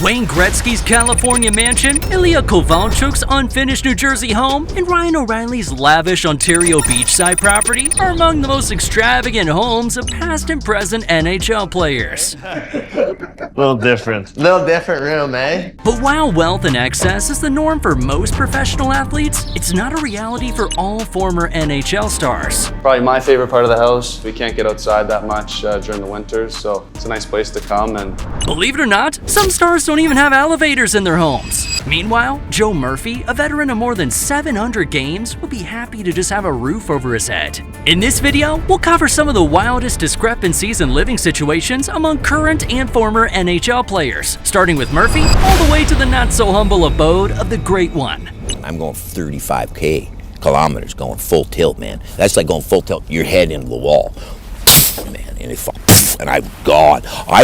Wayne Gretzky's California mansion, Ilya Kovalchuk's unfinished New Jersey home, and Ryan O'Reilly's lavish Ontario beachside property are among the most extravagant homes of past and present NHL players. Little different room, eh? But while wealth and excess is the norm for most professional athletes, it's not a reality for all former NHL stars. Probably my favorite part of the house. We can't get outside that much during the winters, so it's a nice place to come. And believe it or not, some stars don't even have elevators in their homes. Meanwhile, Joe Murphy, a veteran of more than 700 games, will be happy to just have a roof over his head. In this video, we'll cover some of the wildest discrepancies in living situations among current and former NHL players, starting with Murphy all the way to the not-so-humble abode of the Great One. I'm going 35 kilometers, going full tilt, man. That's like going full tilt, your head into the wall. Man, and I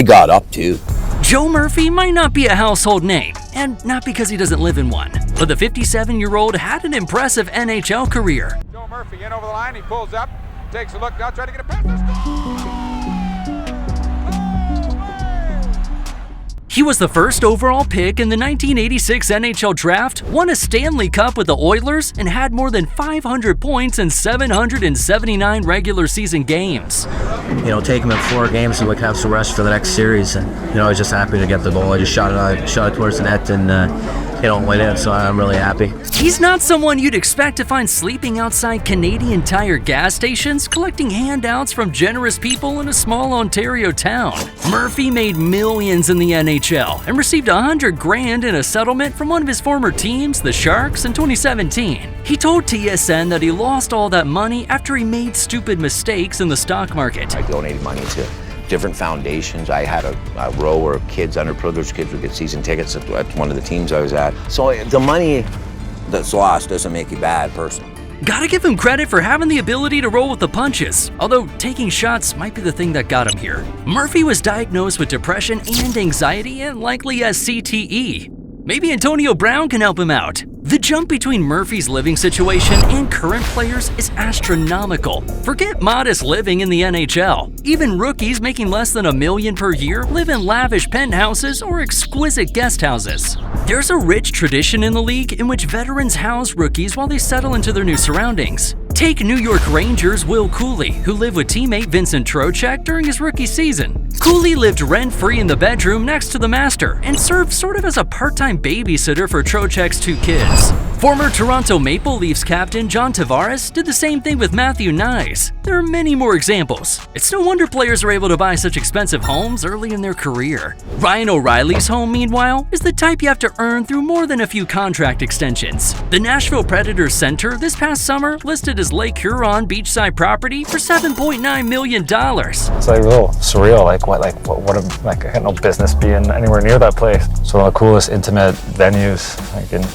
got up too. Joe Murphy might not be a household name, and not because he doesn't live in one, but the 57-year-old had an impressive NHL career. Joe Murphy in over the line, he pulls up, takes a look now, trying to get a pass. He was the first overall pick in the 1986 NHL Draft, won a Stanley Cup with the Oilers, and had more than 500 points in 779 regular season games. Take him in 4 games and have some rest for the next series. And, I was just happy to get the goal. I just shot it towards the net and went in, so I'm really happy. He's not someone you'd expect to find sleeping outside Canadian Tire gas stations, collecting handouts from generous people in a small Ontario town. Murphy made millions in the NHL and received $100,000 in a settlement from one of his former teams, the Sharks, in 2017. He told TSN that he lost all that money after he made stupid mistakes in the stock market. I donated money to different foundations. I had a row where kids, underprivileged kids, would get season tickets at one of the teams I was at. So the money that's lost doesn't make you a bad person. Gotta give him credit for having the ability to roll with the punches, although taking shots might be the thing that got him here. Murphy was diagnosed with depression and anxiety and likely has CTE. Maybe Antonio Brown can help him out. The jump between Murphy's living situation and current players is astronomical. Forget modest living in the NHL. Even rookies making less than $1 million per year live in lavish penthouses or exquisite guest houses. There's a rich tradition in the league in which veterans house rookies while they settle into their new surroundings. Take New York Rangers' Will Cooley, who lived with teammate Vincent Trocheck during his rookie season. Cooley lived rent-free in the bedroom next to the master and served sort of as a part-time babysitter for Trocheck's 2 kids. Former Toronto Maple Leafs captain John Tavares did the same thing with Matthew Knies. There are many more examples. It's no wonder players are able to buy such expensive homes early in their career. Ryan O'Reilly's home, meanwhile, is the type you have to earn through more than a few contract extensions. The Nashville Predators center this past summer listed his Lake Huron beachside property for $7.9 million. It's like a little surreal, I had no business being anywhere near that place. So one of the coolest intimate venues.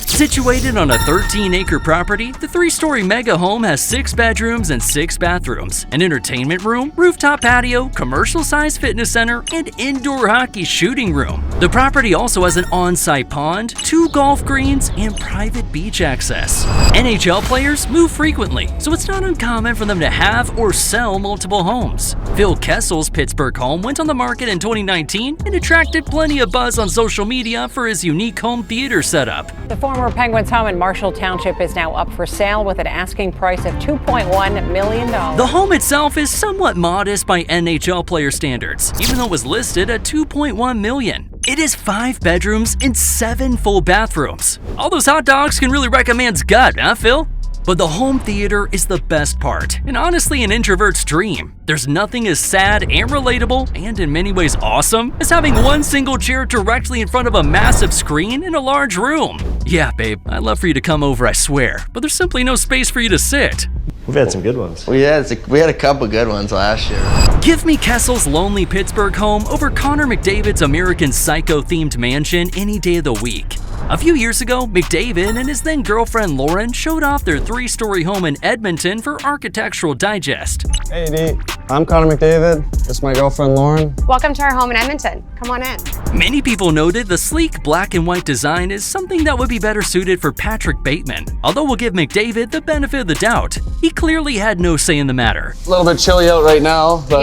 Situated on a 13-acre property, the 3-story mega home has 6 bedrooms and 6 bathrooms, an entertainment room, rooftop patio, commercial-sized fitness center, and indoor hockey shooting room. The property also has an on-site pond, 2 golf greens, and private beach access. NHL players move frequently, so it's not uncommon for them to have or sell multiple homes. Phil Kessel's Pittsburgh home went on the market in 2019 and attracted plenty of buzz on social media for his unique home theater setup. The former Penguins home in Marshall Township is now up for sale with an asking price of $2.1 million. The home itself is somewhat modest by NHL player standards, even though it was listed at $2.1 million. It has 5 bedrooms and 7 full bathrooms. All those hot dogs can really wreck a man's gut, huh, Phil? But the home theater is the best part, and honestly an introvert's dream. There's nothing as sad and relatable, and in many ways awesome, as having one single chair directly in front of a massive screen in a large room. Yeah, babe, I'd love for you to come over, I swear, but there's simply no space for you to sit. We've had some good ones. We had a couple good ones last year. Give me Kessel's lonely Pittsburgh home over Connor McDavid's American Psycho-themed mansion any day of the week. A few years ago, McDavid and his then-girlfriend Lauren showed off their 3-story home in Edmonton for Architectural Digest. Hey, Nate. I'm Connor McDavid. This is my girlfriend, Lauren. Welcome to our home in Edmonton. Come on in. Many people noted the sleek black and white design is something that would be better suited for Patrick Bateman. Although we'll give McDavid the benefit of the doubt, he clearly had no say in the matter. A little bit chilly out right now, but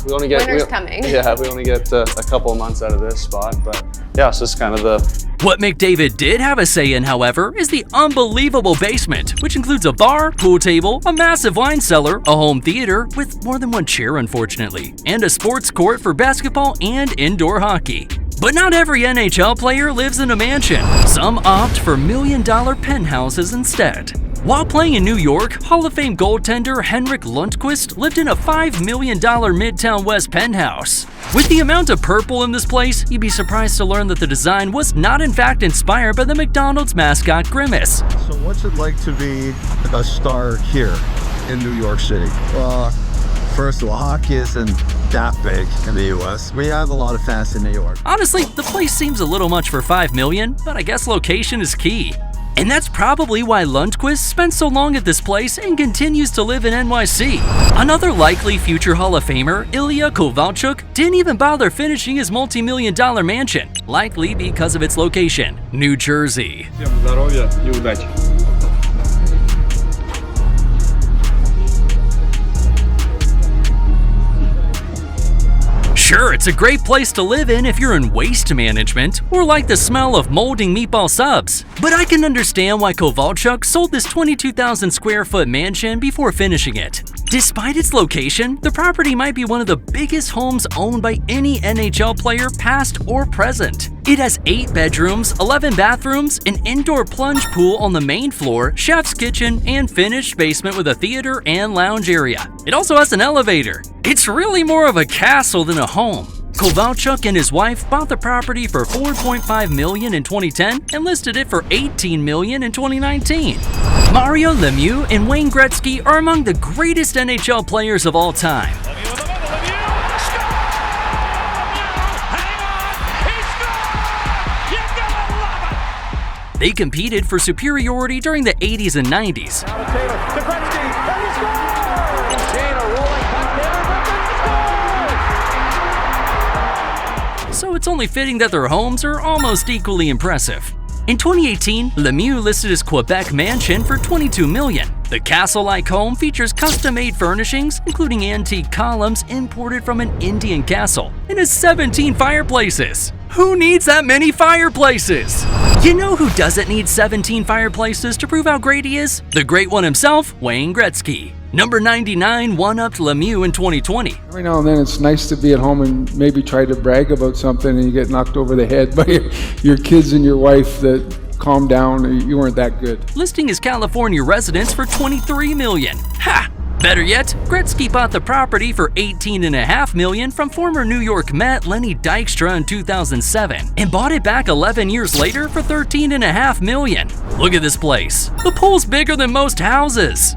we only get winter's coming. Yeah, we only get a couple of months out of this spot, but yeah, so it's kind of the. What McDavid did have a say in, however, is the unbelievable basement, which includes a bar, pool table, a massive wine cellar, a home theater with more than one chair, unfortunately, and a sports court for basketball and indoor hockey. But not every NHL player lives in a mansion. Some opt for million-dollar penthouses instead. While playing in New York, Hall of Fame goaltender Henrik Lundqvist lived in a $5 million Midtown West penthouse. With the amount of purple in this place, you'd be surprised to learn that the design was not in fact inspired by the McDonald's mascot Grimace. So what's it like to be a star here in New York City? Well, first of all, hockey isn't that big in the US. We have a lot of fans in New York. Honestly, the place seems a little much for $5 million, but I guess location is key. And that's probably why Lundqvist spent so long at this place and continues to live in NYC. Another likely future Hall of Famer, Ilya Kovalchuk, didn't even bother finishing his multi-million-dollar mansion, likely because of its location, New Jersey. Sure, it's a great place to live in if you're in waste management or like the smell of molding meatball subs. But I can understand why Kovalchuk sold this 22,000 square foot mansion before finishing it. Despite its location, the property might be one of the biggest homes owned by any NHL player past or present. It has 8 bedrooms, 11 bathrooms, an indoor plunge pool on the main floor, chef's kitchen, and finished basement with a theater and lounge area. It also has an elevator. It's really more of a castle than a home. Kovalchuk and his wife bought the property for $4.5 million in 2010 and listed it for $18 million in 2019. Mario Lemieux and Wayne Gretzky are among the greatest NHL players of all time. They competed for superiority during the 80s and 90s. So it's only fitting that their homes are almost equally impressive. In 2018, Lemieux listed his Quebec mansion for $22 million. The castle-like home features custom-made furnishings, including antique columns imported from an Indian castle, and has 17 fireplaces. Who needs that many fireplaces? You know who doesn't need 17 fireplaces to prove how great he is? The great one himself, Wayne Gretzky. Number 99 one-upped Lemieux in 2020. Every now and then it's nice to be at home and maybe try to brag about something and you get knocked over the head by your kids and your wife that calm down, you weren't that good. Listing his California residence for $23 million. Ha! Better yet, Gretzky bought the property for $18.5 million from former New York Met Lenny Dykstra in 2007 and bought it back 11 years later for $13.5 million. Look at this place. The pool's bigger than most houses.